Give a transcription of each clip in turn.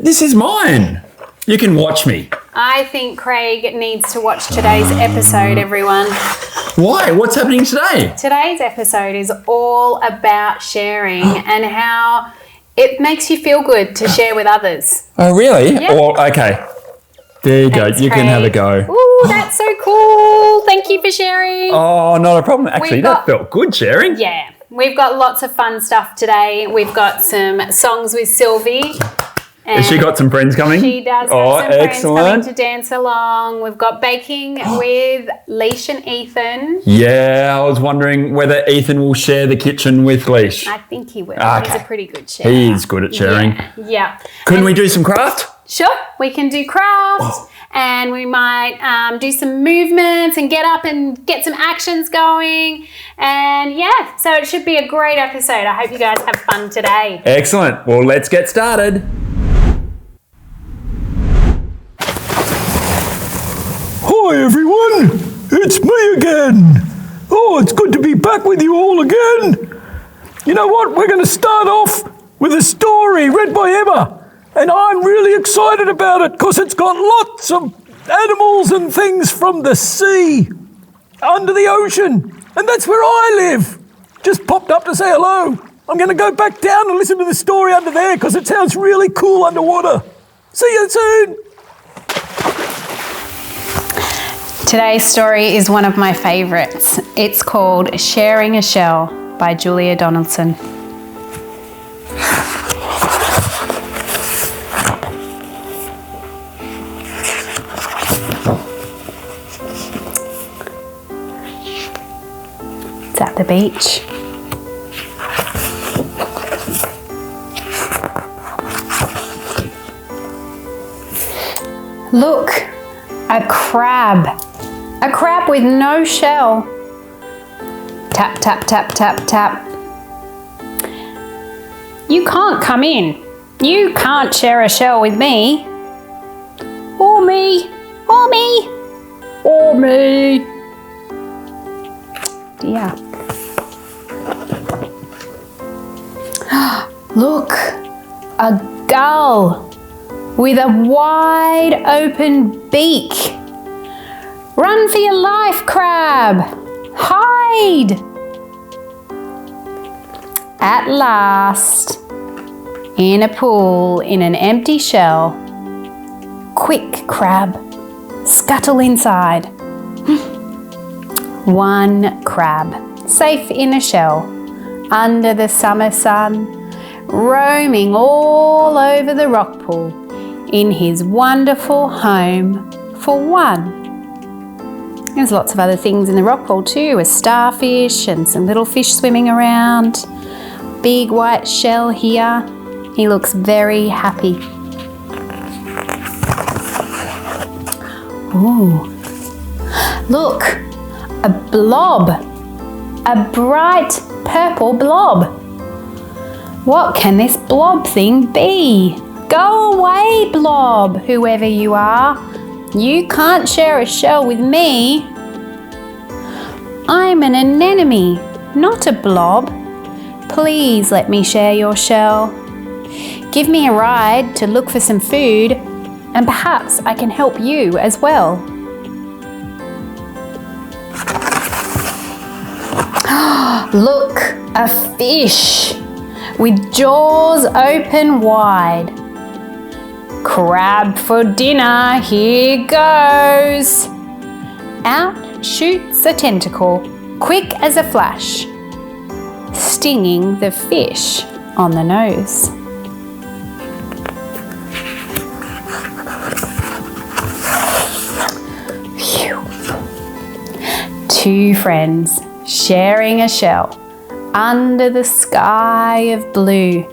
This is mine. You can watch me. I think Craig needs to watch today's episode, everyone. Why? What's happening today? Today's episode is all about sharing and how it makes you feel good to share with others. Oh, really? Yeah. Well, okay. There you Thanks, go. You can have a go. Ooh, that's so cool. Thank you for sharing. Oh, not a problem. Actually, that felt good sharing. Yeah. We've got lots of fun stuff today. We've got some songs with Sylvie. Has she got some friends coming? She does have some friends coming to dance along. We've got baking with Alisha and Ethan. Yeah, I was wondering whether Ethan will share the kitchen with Leash. I think he will. Okay. He's a pretty good sharer. He's good at sharing. Yeah. Couldn't we do some craft? Sure. We can do craft and we might do some movements and get up and get some actions going. And yeah, so it should be a great episode. I hope you guys have fun today. Excellent. Well, let's get started. Hi everyone, it's me again. Oh, it's good to be back with you all again. You know what, we're going to start off with a story read by Emma. And I'm really excited about it because it's got lots of animals and things from the sea, under the ocean. And that's where I live. Just popped up to say hello. I'm going to go back down and listen to the story under there because it sounds really cool underwater. See you soon. Today's story is one of my favourites. It's called Sharing a Shell by Julia Donaldson. It's at the beach. Look, a crab. A crab with no shell. Tap, tap, tap, tap, tap. You can't come in. You can't share a shell with me. Or me. Or me. Or me. Dear. Look, a gull with a wide open beak. Run for your life, crab! Hide! At last, in a pool in an empty shell. Quick, crab, scuttle inside. One crab, safe in a shell, under the summer sun, roaming all over the rock pool, in his wonderful home for one. There's lots of other things in the rock pool too, a starfish and some little fish swimming around. Big white shell here. He looks very happy. Ooh. Look, a blob. A bright purple blob. What can this blob thing be? Go away, blob, whoever you are. You can't share a shell with me. I'm an anemone, not a blob. Please let me share your shell. Give me a ride to look for some food, and perhaps I can help you as well. Look, a fish with jaws open wide. Crab for dinner, here goes. Out shoots a tentacle, quick as a flash, stinging the fish on the nose. Phew. Two friends sharing a shell under the sky of blue,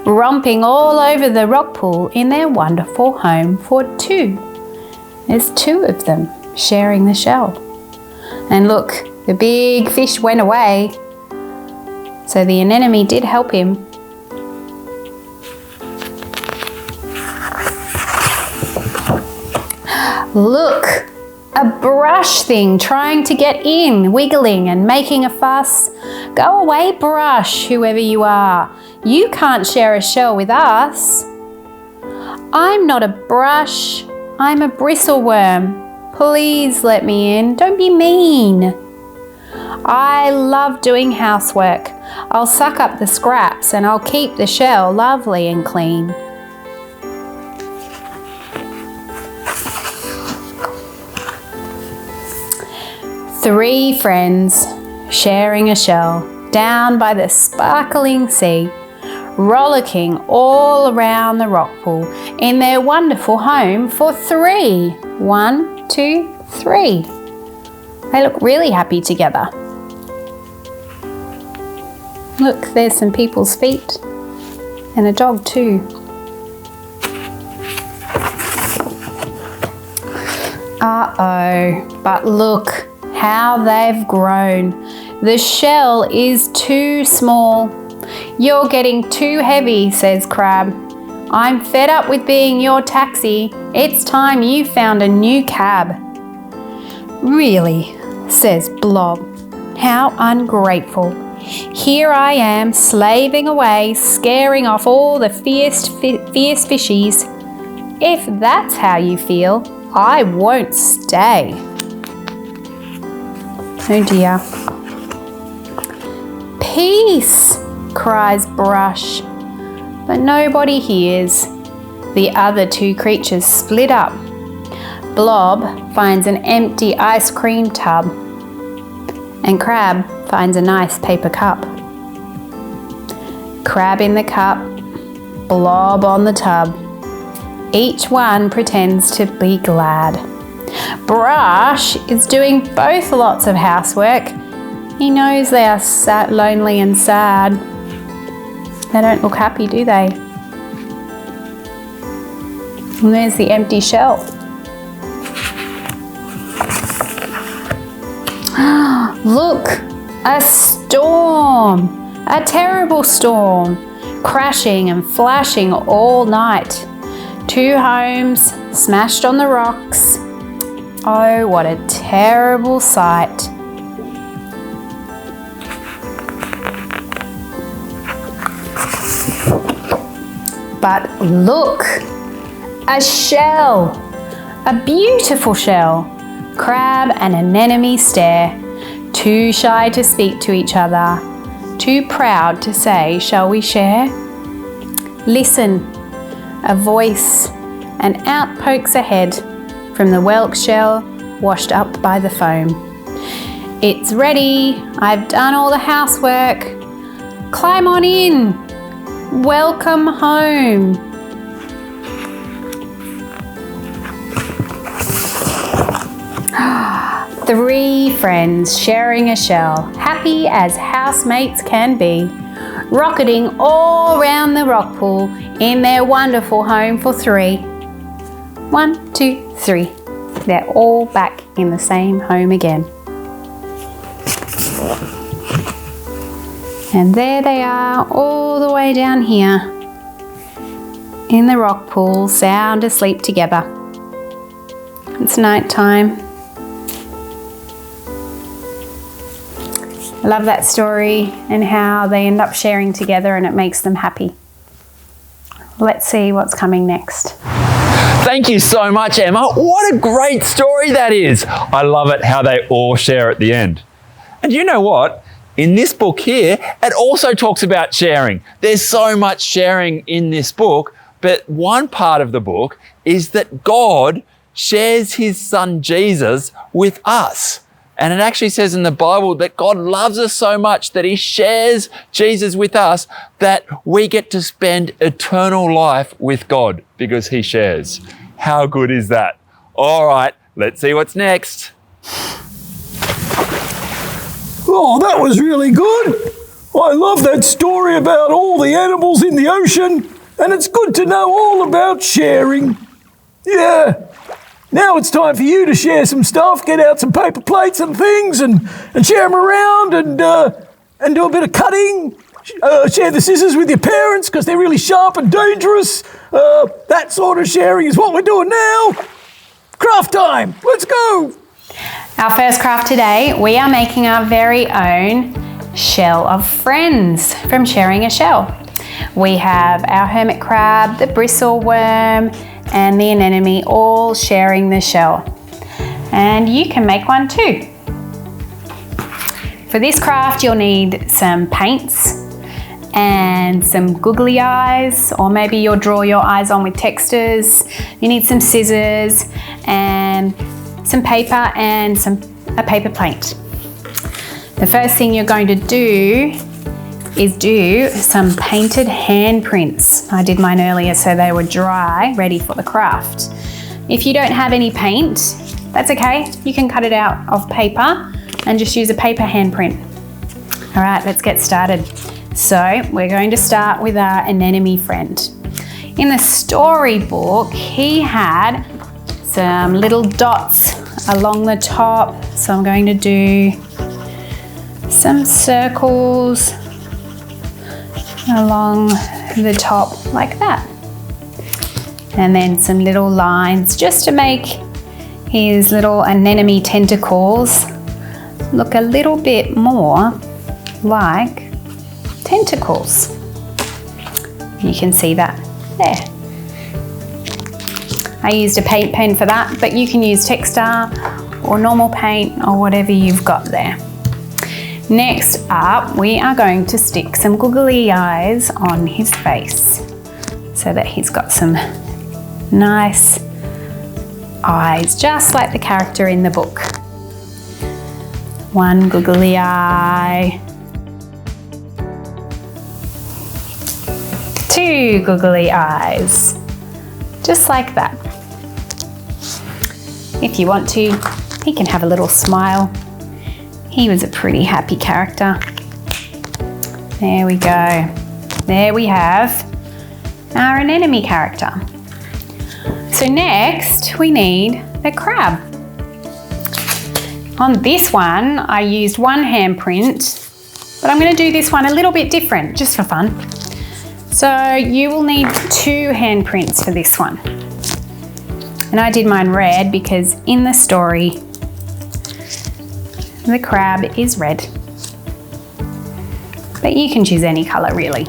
romping all over the rock pool in their wonderful home for two. There's two of them sharing the shell. And look, the big fish went away, so the anemone did help him. Look, a brush thing trying to get in, wiggling and making a fuss. Go away, brush, whoever you are. You can't share a shell with us. I'm not a brush. I'm a bristle worm. Please let me in. Don't be mean. I love doing housework. I'll suck up the scraps and I'll keep the shell lovely and clean. Three friends sharing a shell down by the sparkling sea, rollicking all around the rock pool in their wonderful home for three. 1, 2, 3. They look really happy together. Look, there's some people's feet and a dog too. Uh-oh, but look how they've grown. The shell is too small. You're getting too heavy, says Crab. I'm fed up with being your taxi. It's time you found a new cab. Really, says Blob. How ungrateful. Here I am, slaving away, scaring off all the fierce fishies. If that's how you feel, I won't stay. Oh dear. Peace, cries Brush, but nobody hears. The other two creatures split up. Blob finds an empty ice cream tub, and Crab finds a nice paper cup. Crab in the cup, Blob on the tub. Each one pretends to be glad. Brush is doing both lots of housework. He knows they are lonely and sad. They don't look happy, do they? And there's the empty shell. Look, a storm, a terrible storm, crashing and flashing all night. Two homes smashed on the rocks. Oh, what a terrible sight. But look, a shell, a beautiful shell. Crab and anemone stare, too shy to speak to each other, too proud to say, shall we share? Listen, a voice, and out pokes a head from the whelk shell washed up by the foam. It's ready, I've done all the housework. Climb on in, welcome home. Three friends sharing a shell, happy as housemates can be, rocketing all round the rock pool in their wonderful home for three. 1, 2, 3. They're all back in the same home again. And there they are, all the way down here in the rock pool, sound asleep together. It's night time. I love that story and how they end up sharing together and it makes them happy. Let's see what's coming next. Thank you so much, Emma. What a great story that is. I love it how they all share at the end. And you know what? In this book here, it also talks about sharing. There's so much sharing in this book, but one part of the book is that God shares his son Jesus with us. And it actually says in the Bible that God loves us so much that he shares Jesus with us, that we get to spend eternal life with God because he shares. How good is that? All right, let's see what's next. Oh, that was really good. I love that story about all the animals in the ocean, and it's good to know all about sharing. Yeah. Now it's time for you to share some stuff, get out some paper plates and things and share them around and do a bit of cutting. Share the scissors with your parents because they're really sharp and dangerous. That sort of sharing is what we're doing now. Craft time, let's go. Our first craft today, we are making our very own shell of friends from sharing a shell. We have our hermit crab, the bristle worm, and the anemone all sharing the shell. And you can make one too. For this craft, you'll need some paints and some googly eyes, or maybe you'll draw your eyes on with textures. You need some scissors and some paper and a paper plate. The first thing you're going to do is do some painted handprints. I did mine earlier so they were dry, ready for the craft. If you don't have any paint, that's okay. You can cut it out of paper and just use a paper handprint. All right, let's get started. So we're going to start with our anemone friend. In the storybook, he had some little dots along the top. So I'm going to do some circles along the top like that. And then some little lines just to make his little anemone tentacles look a little bit more like tentacles. You can see that there. I used a paint pen for that, but you can use Texstar or normal paint or whatever you've got there. Next up, we are going to stick some googly eyes on his face so that he's got some nice eyes, just like the character in the book. One googly eye, two googly eyes, just like that. If you want to, he can have a little smile. He was a pretty happy character. There we go. There we have our anemone character. So next we need a crab. On this one, I used one handprint, but I'm going to do this one a little bit different, just for fun. So you will need two handprints for this one. And I did mine red because in the story, the crab is red. But you can choose any colour really.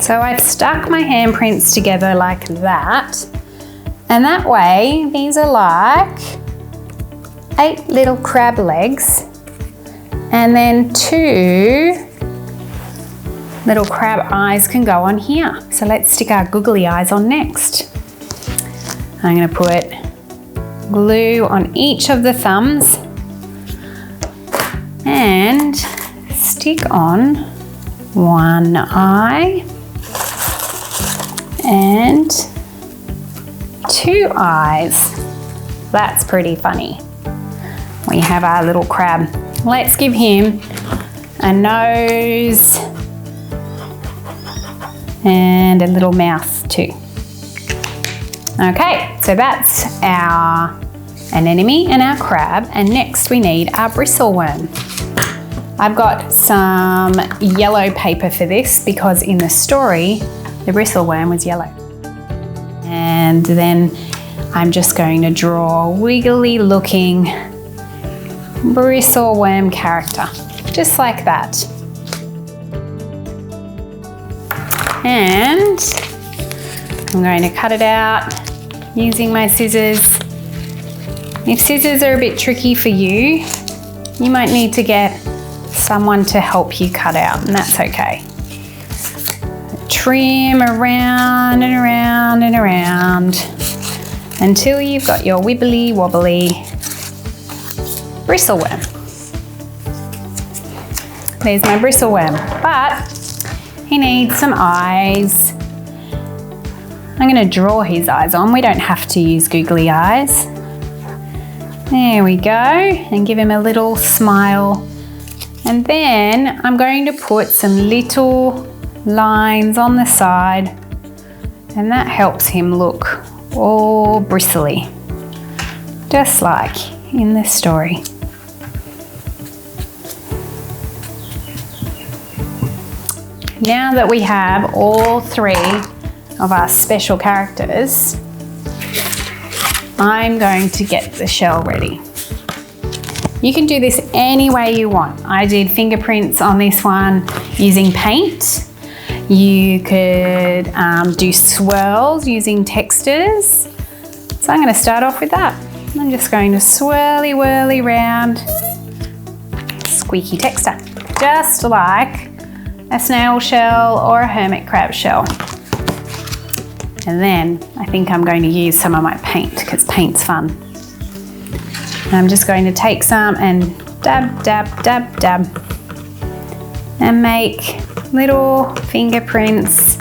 So I've stuck my handprints together like that. And that way, these are like 8 little crab legs. And then 2 little crab eyes can go on here. So let's stick our googly eyes on next. I'm going to put glue on each of the thumbs and stick on one eye and 2 eyes. That's pretty funny. We have our little crab. Let's give him a nose and a little mouth too. Okay, so that's our anemone and our crab, and next we need our bristle worm. I've got some yellow paper for this because in the story the bristle worm was yellow. And then I'm just going to draw a wiggly looking bristle worm character, just like that. And I'm going to cut it out using my scissors. If scissors are a bit tricky for you, you might need to get someone to help you cut out, and that's okay. Trim around and around and around until you've got your wibbly wobbly bristle worm. There's my bristle worm, but he needs some eyes. I'm going to draw his eyes on. We don't have to use googly eyes. There we go, and give him a little smile. And then I'm going to put some little lines on the side, and that helps him look all bristly, just like in the story. Now that we have all 3 of our special characters, I'm going to get the shell ready. You can do this any way you want. I did fingerprints on this one using paint, You could do swirls using textures. So I'm going to start off with that. I'm just going to swirly whirly round squeaky texture, just like a snail shell or a hermit crab shell. And then I think I'm going to use some of my paint because paint's fun. And I'm just going to take some and dab, dab, dab, dab, and make little fingerprints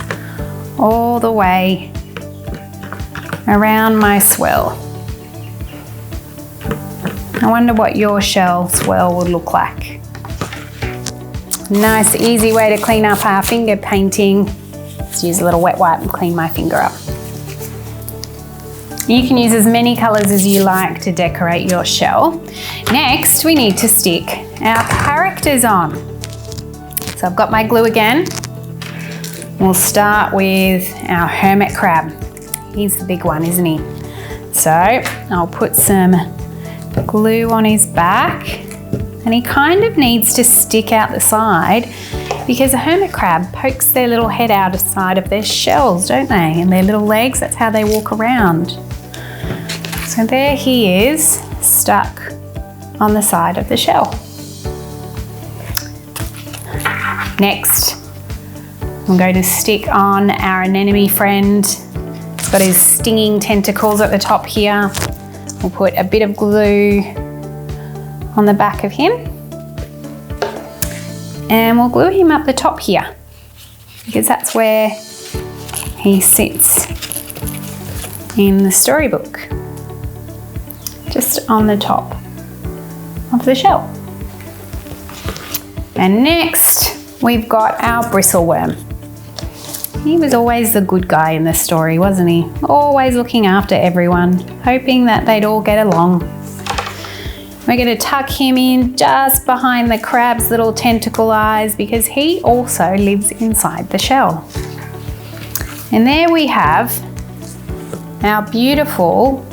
all the way around my swirl. I wonder what your shell swirl would look like. Nice easy way to clean up our finger painting. Let's use a little wet wipe and clean my finger up. You can use as many colours as you like to decorate your shell. Next, we need to stick our characters on. So I've got my glue again. We'll start with our hermit crab. He's the big one, isn't he? So I'll put some glue on his back, and he kind of needs to stick out the side because a hermit crab pokes their little head out the side of their shells, don't they? And their little legs, that's how they walk around. So there he is, stuck on the side of the shell. Next, I'm going to stick on our anemone friend. He's got his stinging tentacles at the top here. We'll put a bit of glue on the back of him. And we'll glue him up the top here because that's where he sits in the storybook. Just on the top of the shell. And next, we've got our Bristle Worm. He was always the good guy in the story, wasn't he? Always looking after everyone, hoping that they'd all get along. We're going to tuck him in just behind the crab's little tentacle eyes because he also lives inside the shell. And there we have our beautiful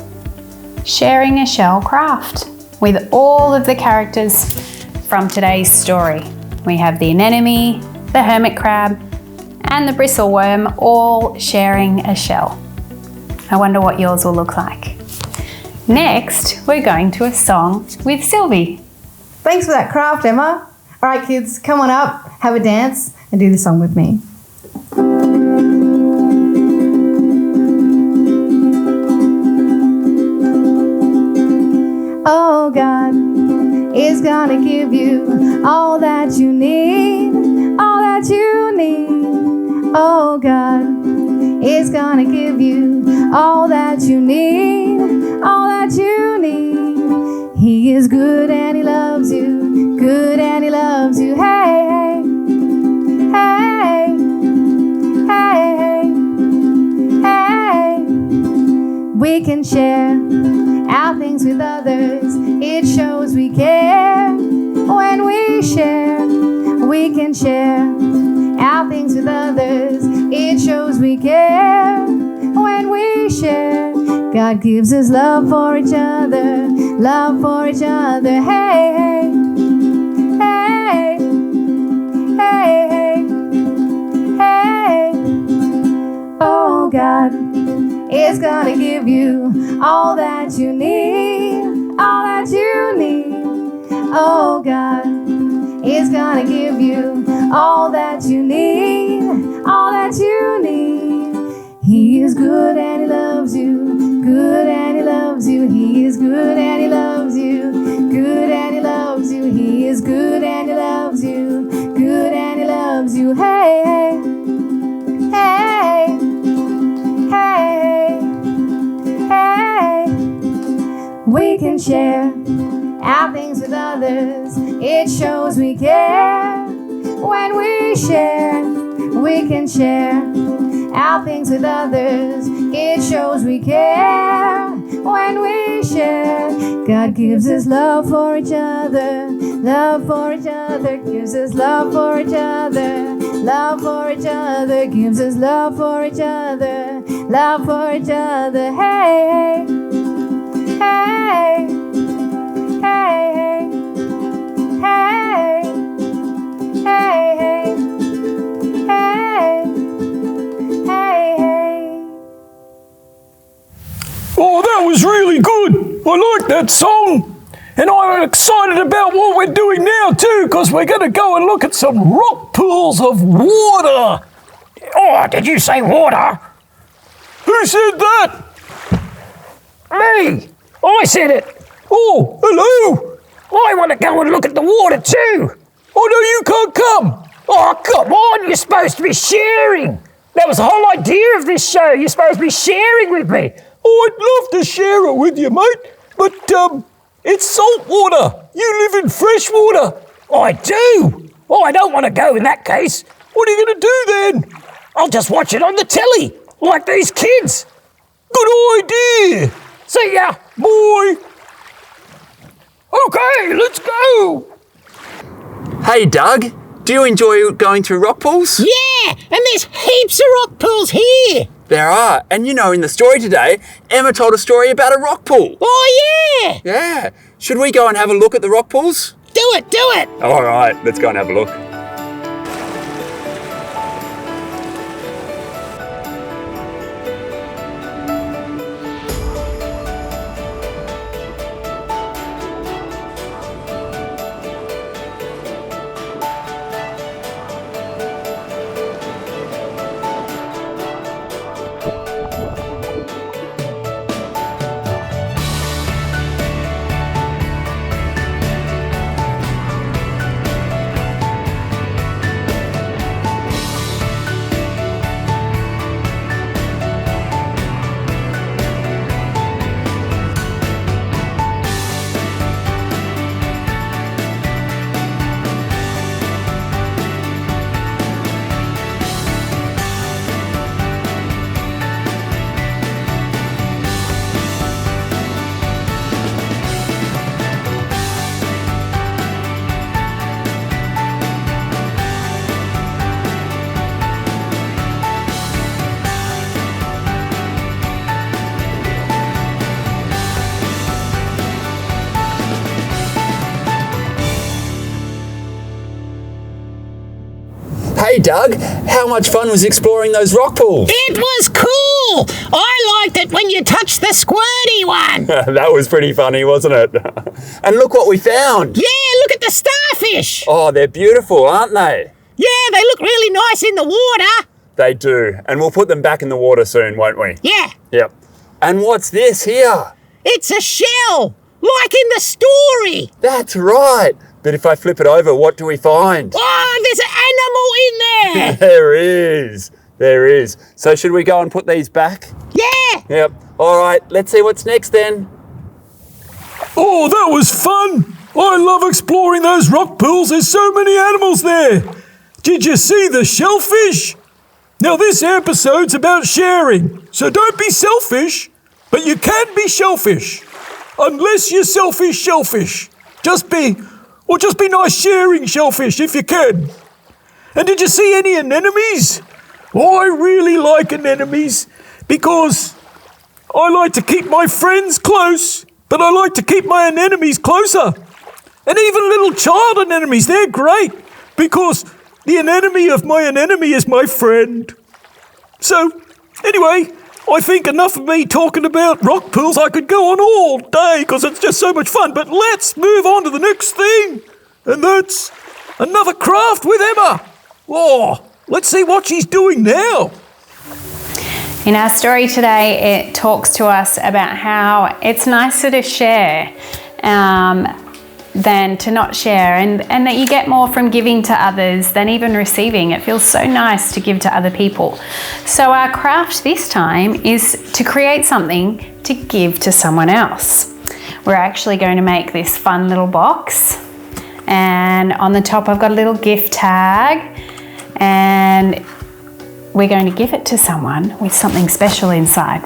sharing a shell craft with all of the characters from today's story. We have the anemone, the hermit crab, and the bristle worm all sharing a shell. I wonder what yours will look like. Next, we're going to a song with Sylvie. Thanks for that craft, Emma. All right, kids, come on up, have a dance, and do the song with me. Oh, God is gonna give you all that you need, all that you need. Oh, God is gonna give you all that you need, all that you need. He is good and he loves you, good and he loves you. Hey, hey, hey, hey, hey, hey. We can share our things with others. It shows we care when we share. We can share our things with others. It shows we care when we share. God gives us love for each other, love for each other. Hey, hey, hey, hey, hey, hey. Oh, God is gonna give you all that you need, all that you need. Oh, God is gonna give you all that you need, all that you need. He is good and he loves you, good and he loves you. He is good and he loves you, good and he loves you. He is good and he loves you, good and he loves you. Hey, hey, hey, hey, hey. We can share our things with others. It shows we care when we share. We can share our things with others. It shows we care when we share. God gives us love for each other, love for each other. Gives us love for each other, love for each other. Gives us love for each other, love for each other. Hey, hey, hey, hey, hey, hey, hey, hey. that song. And I'm excited about what we're doing now too, because we're going to go and look at some rock pools of water. Oh, did you say water? Who said that? Me! I said it! Oh, hello! I want to go and look at the water too! Oh no, you can't come! Oh, come on, you're supposed to be sharing! That was the whole idea of this show, you're supposed to be sharing with me! Oh, I'd love to share it with you, mate, but, it's salt water. You live in fresh water. I do! Oh, I don't want to go in that case. What are you going to do then? I'll just watch it on the telly, like these kids. Good idea. See ya! Boy. Okay, let's go. Hey, Doug, do you enjoy going through rock pools? Yeah, and there's heaps of rock pools here. There are. And you know, in the story today, Emma told a story about a rock pool. Oh, yeah! Yeah. Should we go and have a look at the rock pools? Do it! All right, let's go and have a look. Hey, Doug, how much fun was exploring those rock pools? It was cool! I liked it when you touched the squirty one. That was pretty funny, wasn't it? And look what we found. Yeah, look at the starfish. Oh, they're beautiful, aren't they? Yeah, they look really nice in the water. They do. And we'll put them back in the water soon, won't we? Yeah. Yep. And what's this here? It's a shell, like in the story. That's right. But if I flip it over, what do we find? Oh, there's an animal in there. There is. So should we go and put these back? Yeah. Yep. All right, let's see what's next then. Oh, that was fun. I love exploring those rock pools. There's so many animals there. Did you see the shellfish? Now, this episode's about sharing, so don't be selfish, but you can be shellfish. Unless you're selfish shellfish. Just be nice sharing shellfish if you can. And did you see any anemones? Oh, I really like anemones because I like to keep my friends close, but I like to keep my anemones closer. And even little child anemones, they're great because the anemone of my anemone is my friend. So, anyway, I think enough of me talking about rock pools. I could go on all day because it's just so much fun. But let's move on to the next thing. And that's another craft with Emma. Oh, let's see what she's doing now. In our story today, it talks to us about how it's nicer to share than to not share, and that you get more from giving to others than even receiving. It feels so nice to give to other people. So our craft this time is to create something to give to someone else. We're actually going to make this fun little box, and on the top I've got a little gift tag, and we're going to give it to someone with something special inside.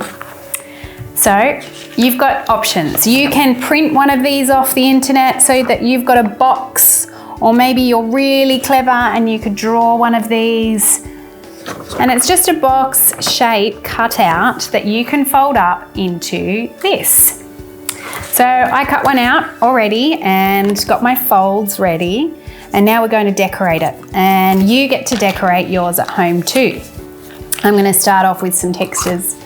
So you've got options. You can print one of these off the internet so that you've got a box, or maybe you're really clever and you could draw one of these. And it's just a box shape cut out that you can fold up into this. So I cut one out already and got my folds ready. And now we're going to decorate it. And you get to decorate yours at home too. I'm going to start off with some textures.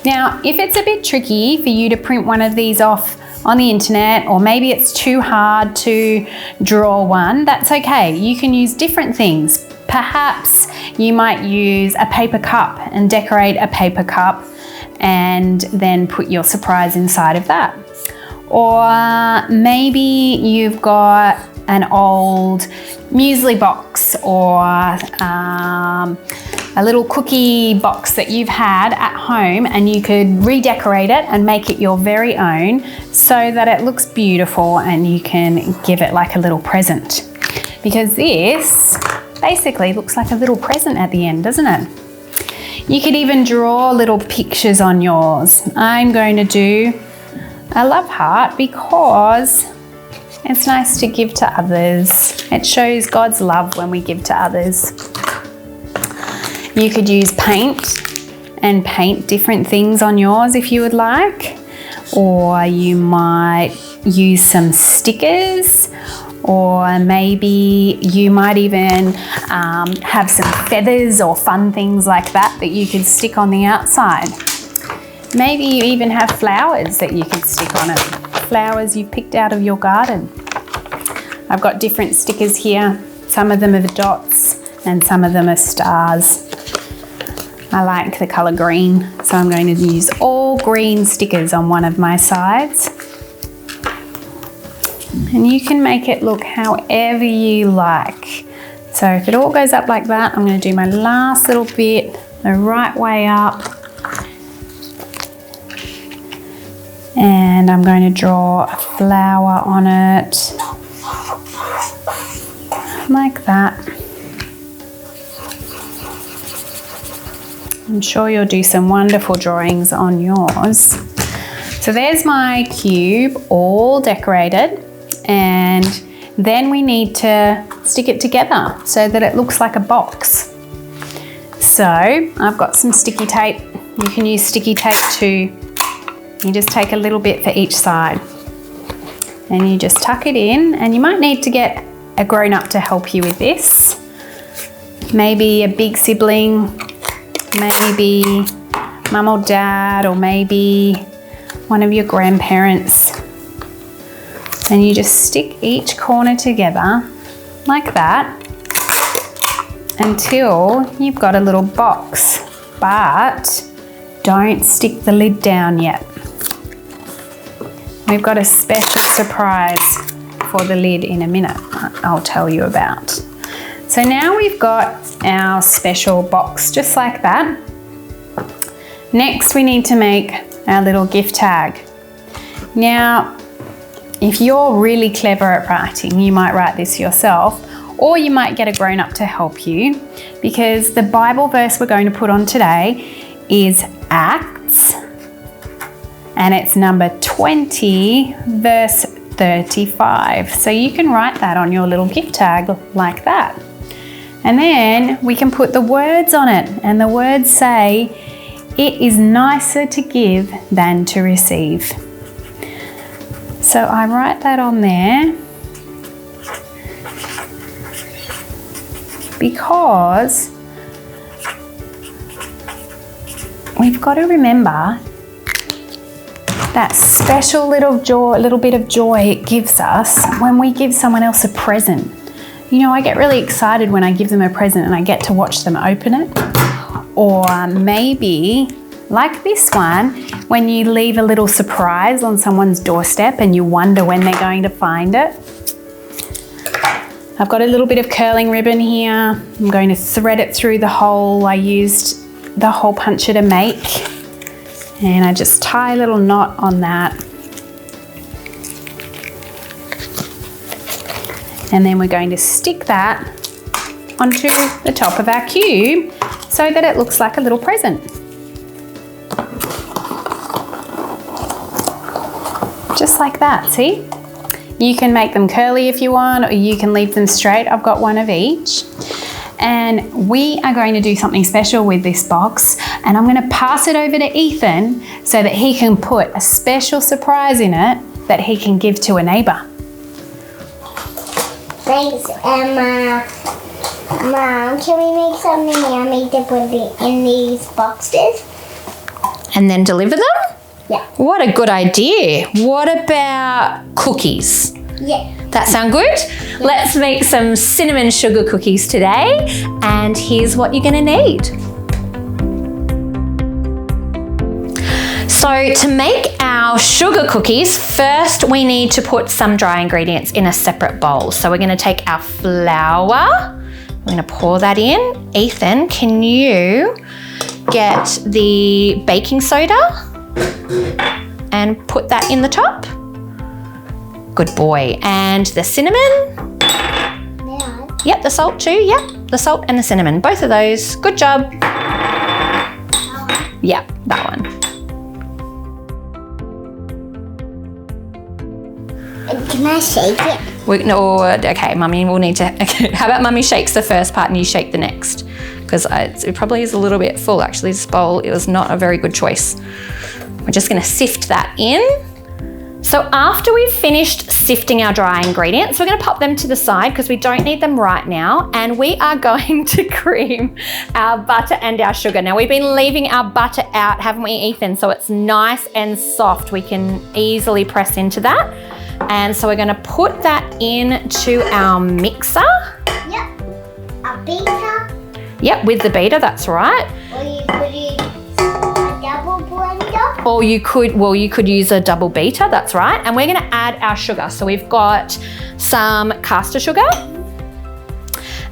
Now, if it's a bit tricky for you to print one of these off on the internet, or maybe it's too hard to draw one, that's okay. You can use different things. Perhaps you might use a paper cup and decorate a paper cup and then put your surprise inside of that. Or maybe you've got an old muesli box or a little cookie box that you've had at home, and you could redecorate it and make it your very own so that it looks beautiful and you can give it like a little present. Because this basically looks like a little present at the end, doesn't it? You could even draw little pictures on yours. I'm going to do a love heart because it's nice to give to others. It shows God's love when we give to others. You could use paint and paint different things on yours if you would like. Or you might use some stickers, or maybe you might even have some feathers or fun things like that you could stick on the outside. Maybe you even have flowers that you could stick on it. Flowers you've picked out of your garden. I've got different stickers here. Some of them are dots and some of them are stars. I like the colour green, so I'm going to use all green stickers on one of my sides. And you can make it look however you like. So if it all goes up like that, I'm going to do my last little bit the right way up. And I'm going to draw a flower on it, like that. I'm sure you'll do some wonderful drawings on yours. So there's my cube all decorated, and then we need to stick it together so that it looks like a box. So I've got some sticky tape. You can use sticky tape too. You just take a little bit for each side and you just tuck it in, and you might need to get a grown-up to help you with this. Maybe a big sibling, maybe mum or dad, or maybe one of your grandparents. And you just stick each corner together like that until you've got a little box, but don't stick the lid down yet. We've got a special surprise for the lid in a minute I'll tell you about. So now we've got our special box just like that. Next we need to make our little gift tag. Now if you're really clever at writing, you might write this yourself, or you might get a grown-up to help you, because the Bible verse we're going to put on today is Acts, and it's number 20, verse 35. So you can write that on your little gift tag like that. And then we can put the words on it, and the words say, "It is nicer to give than to receive." So I write that on there because we've got to remember that special little bit of joy it gives us when we give someone else a present. You know, I get really excited when I give them a present and I get to watch them open it. Or maybe, like this one, when you leave a little surprise on someone's doorstep and you wonder when they're going to find it. I've got a little bit of curling ribbon here. I'm going to thread it through the hole I used the hole puncher to make. And I just tie a little knot on that. And then we're going to stick that onto the top of our cube so that it looks like a little present. Just like that, see? You can make them curly if you want, or you can leave them straight. I've got one of each. And we are going to do something special with this box, and I'm going to pass it over to Ethan so that he can put a special surprise in it that he can give to a neighbour. Thanks, Emma. Mom, can we make something yummy to put in these boxes? And then deliver them? Yeah. What a good idea. What about cookies? Yeah. That sound good? Let's make some cinnamon sugar cookies today. And here's what you're gonna need. So to make our sugar cookies, first we need to put some dry ingredients in a separate bowl. So we're gonna take our flour, we're gonna pour that in. Ethan, can you get the baking soda and put that in the top? Good boy. And the cinnamon. Yeah. Yep, the salt too. Yep, the salt and the cinnamon. Both of those. Good job. Yep, that one. Can I shake it? Okay, Mummy will need to. Okay, how about Mummy shakes the first part and you shake the next? Because it probably is a little bit full. Actually, this bowl, it was not a very good choice. We're just going to sift that in. So after we've finished sifting our dry ingredients, we're going to pop them to the side because we don't need them right now. And we are going to cream our butter and our sugar. Now we've been leaving our butter out, haven't we, Ethan? So it's nice and soft. We can easily press into that. And so we're going to put that into our mixer. Yep. A beater. Yep, with the beater, that's right. Or you could use a double blender. Or you could use a double beater, that's right. And we're going to add our sugar. So we've got some caster sugar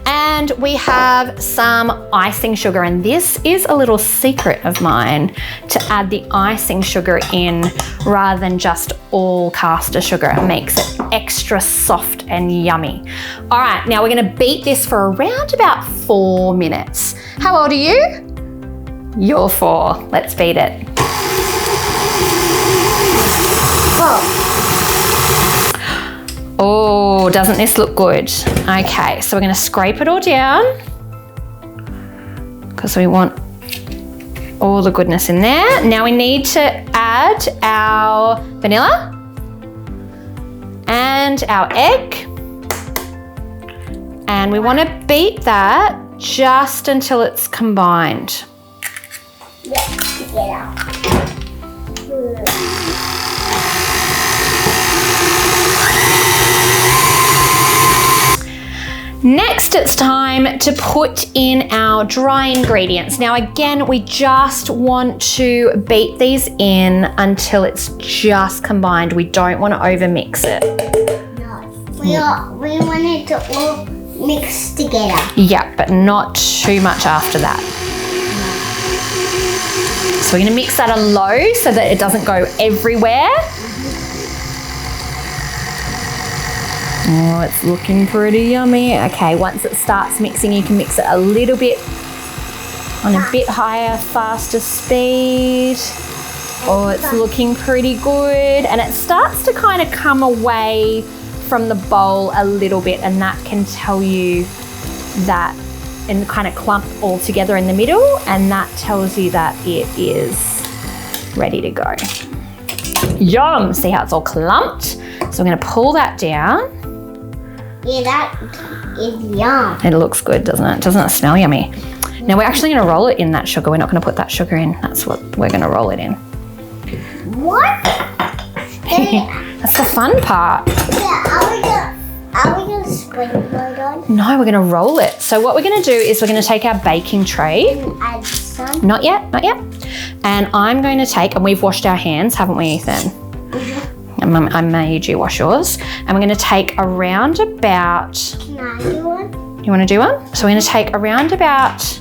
and we have some icing sugar. And this is a little secret of mine, to add the icing sugar in rather than just all caster sugar. It makes it extra soft and yummy. All right, now we're going to beat this for around about 4 minutes. How old are you? You're 4. Let's beat it. Oh, doesn't this look good? Okay, so we're going to scrape it all down because we want all the goodness in there. Now we need to add our vanilla and our egg. And we want to beat that just until it's combined. Yeah. Next, it's time to put in our dry ingredients. Now again, we just want to beat these in until it's just combined. We don't want to overmix it. No. We want it to all mix together. Yeah, but not too much after that. So we're going to mix that on low so that it doesn't go everywhere. Oh, it's looking pretty yummy. Okay, once it starts mixing, you can mix it a little bit on a bit higher, faster speed. Oh, it's looking pretty good. And it starts to kind of come away from the bowl a little bit, and that can tell you that, and kind of clump all together in the middle, and that tells you that it is ready to go. Yum! See how it's all clumped? So I'm going to pull that down. Yeah, that is yum. It looks good, doesn't it? Doesn't it smell yummy? Now we're actually going to roll it in that sugar. We're not going to put that sugar in. That's what we're going to roll it in. What? That's the fun part. Yeah, are we gonna sprinkle it on? No, we're going to roll it. So what we're going to do is we're going to take our baking tray. And add some. Not yet, not yet. And I'm going to take, and we've washed our hands, haven't we, Ethan? I made you wash yours. And we're going to take around about... Can I do one? You want to do one? So we're going to take around about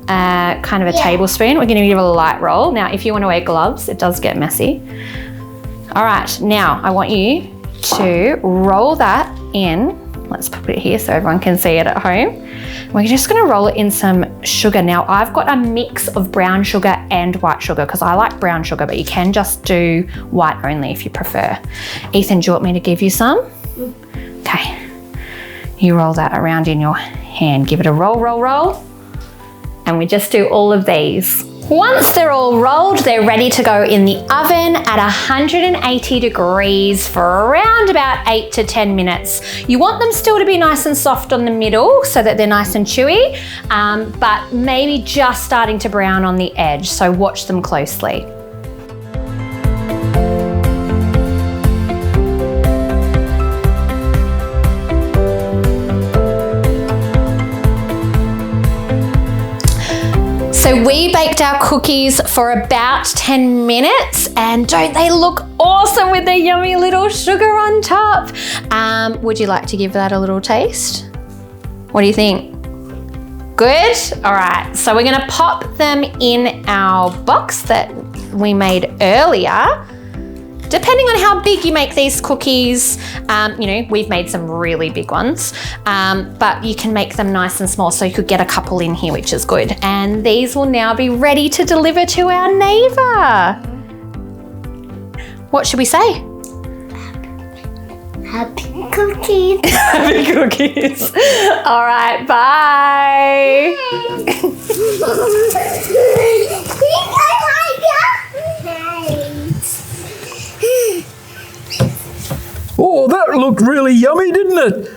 kind of a tablespoon. We're going to give it a light roll. Now, if you want to wear gloves, it does get messy. All right, now I want you to roll that in. Let's put it here so everyone can see it at home. We're just going to roll it in some sugar. Now, I've got a mix of brown sugar and white sugar because I like brown sugar, but you can just do white only if you prefer. Ethan, do you want me to give you some? Okay. You roll that around in your hand. Give it a roll, roll, roll. And we just do all of these. Once they're all rolled, they're ready to go in the oven at 180 degrees for around about 8 to 10 minutes. You want them still to be nice and soft on the middle so that they're nice and chewy, but maybe just starting to brown on the edge, so watch them closely. So we baked our cookies for about 10 minutes, and don't they look awesome with their yummy little sugar on top? Would you like to give that a little taste? What do you think? Good? All right, so we're gonna pop them in our box that we made earlier. Depending on how big you make these cookies, we've made some really big ones, but you can make them nice and small, so you could get a couple in here, which is good. And these will now be ready to deliver to our neighbour. What should we say? Happy cookies. Happy cookies. All right, bye. Oh, that looked really yummy, didn't it?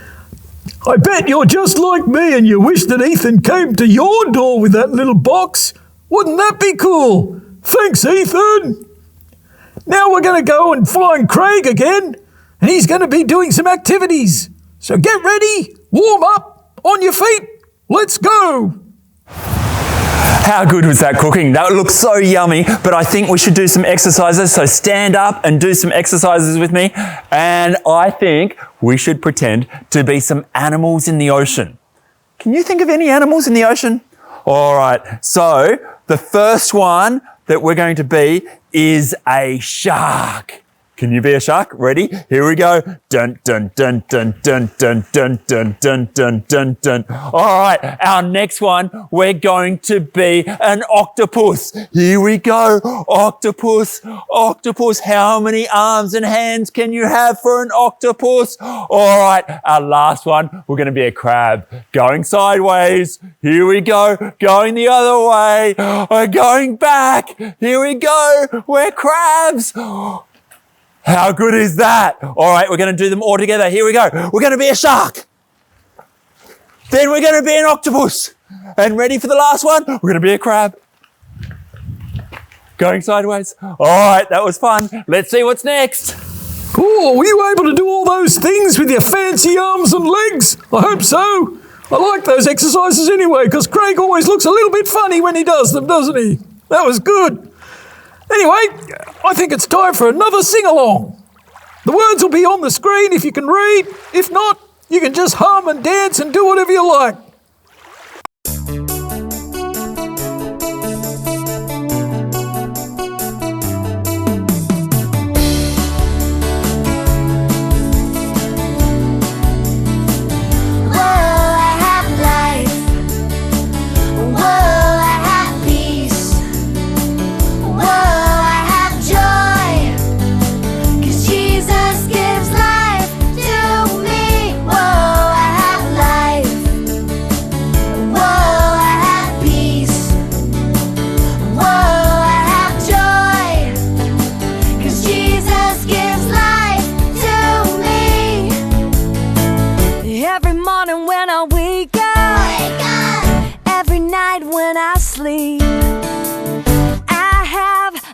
I bet you're just like me and you wish that Ethan came to your door with that little box. Wouldn't that be cool? Thanks, Ethan. Now we're going to go and find Craig again, and he's going to be doing some activities. So get ready, warm up, on your feet, let's go. How good was that cooking? That looked so yummy, but I think we should do some exercises. So stand up and do some exercises with me. And I think we should pretend to be some animals in the ocean. Can you think of any animals in the ocean? All right, so the first one that we're going to be is a shark. Can you be a shark? Ready? Here we go. Dun, dun, dun, dun, dun, dun, dun, dun, dun, dun, dun, dun. All right, our next one, we're going to be an octopus. Here we go. Octopus, octopus. How many arms and hands can you have for an octopus? All right, our last one, we're going to be a crab. Going sideways. Here we go. Going the other way. We're going back. Here we go. We're crabs. How good is that? All right, we're going to do them all together. Here we go. We're going to be a shark. Then we're going to be an octopus. And ready for the last one? We're going to be a crab. Going sideways. All right, that was fun. Let's see what's next. Oh, were you able to do all those things with your fancy arms and legs? I hope so. I like those exercises anyway, because Craig always looks a little bit funny when he does them, doesn't he? That was good. Anyway, I think it's time for another sing-along. The words will be on the screen if you can read. If not, you can just hum and dance and do whatever you like.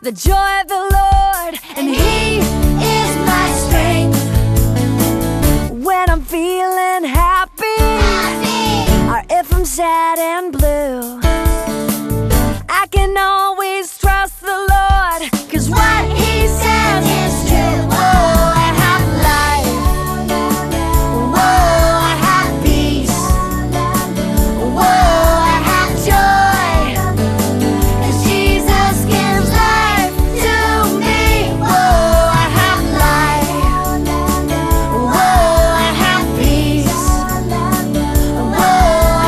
The joy of the Lord, and He is my strength. When I'm feeling happy, or if I'm sad and blue, I can always trust the Lord, 'cause what He says is true. Oh, I have life. Whoa, I have peace. Whoa, I have joy. 'Cause Jesus gives life to me. Whoa, I have life. Whoa, I have peace. Whoa,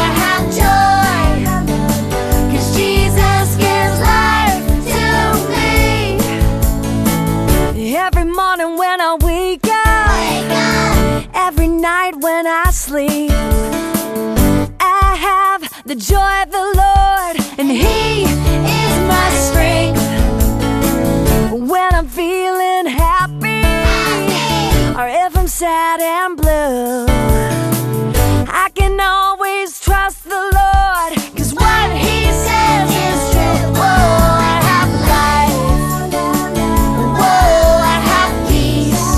I have joy. 'Cause Jesus gives life to me. Every morning when I wake up, every night when I sleep, I have the joy of the Lord, and He is my strength. When I'm feeling happy, or if I'm sad and blue, I can always trust the Lord, 'cause what He says is true. Whoa, I have life. Whoa, I have peace.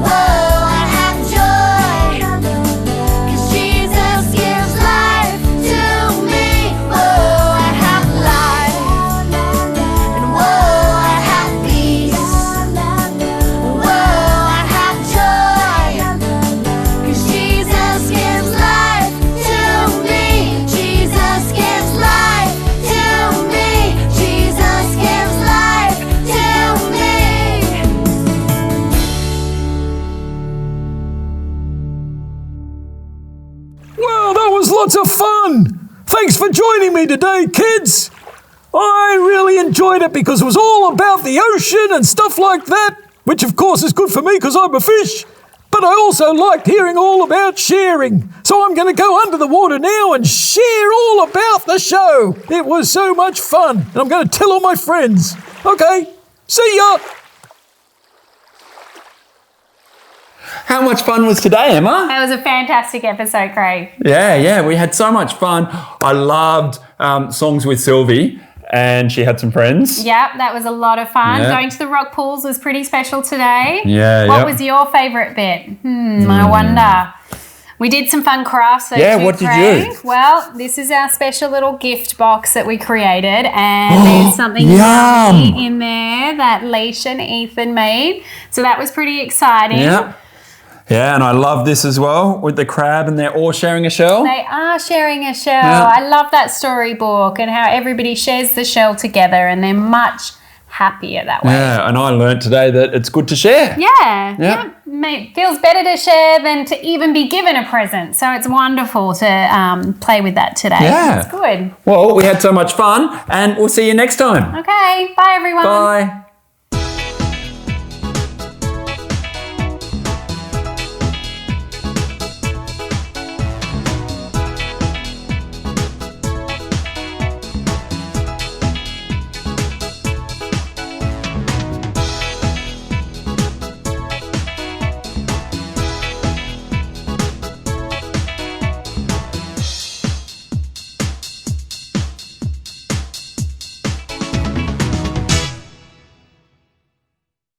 Whoa, I have joy. 'Cause Jesus gives life to me. Whoa, I of fun. Thanks for joining me today, kids. I really enjoyed it because it was all about the ocean and stuff like that, which of course is good for me because I'm a fish. But I also liked hearing all about sharing. So I'm going to go under the water now and share all about the show. It was so much fun. And I'm going to tell all my friends. Okay, see ya. How much fun was today, Emma? That was a fantastic episode, Craig. Yeah, we had so much fun. I loved Songs with Sylvie, and she had some friends. Yep, that was a lot of fun. Yeah. Going to the rock pools was pretty special today. Yeah, What was your favourite bit? I wonder. We did some fun crafts though too, what did Craig. you? Well, this is our special little gift box that we created, and there's something yum. yummy in there that Alisha and Ethan made. So that was pretty exciting. Yeah, and I love this as well with the crab, and they're all sharing a shell. They are sharing a shell. Yeah. I love that storybook and how everybody shares the shell together, and they're much happier that way. Yeah, and I learnt today that it's good to share. Yeah. Mate, feels better to share than to even be given a present. So it's wonderful to play with that today. Yeah. It's good. Well, we had so much fun, and we'll see you next time. Okay, bye everyone. Bye.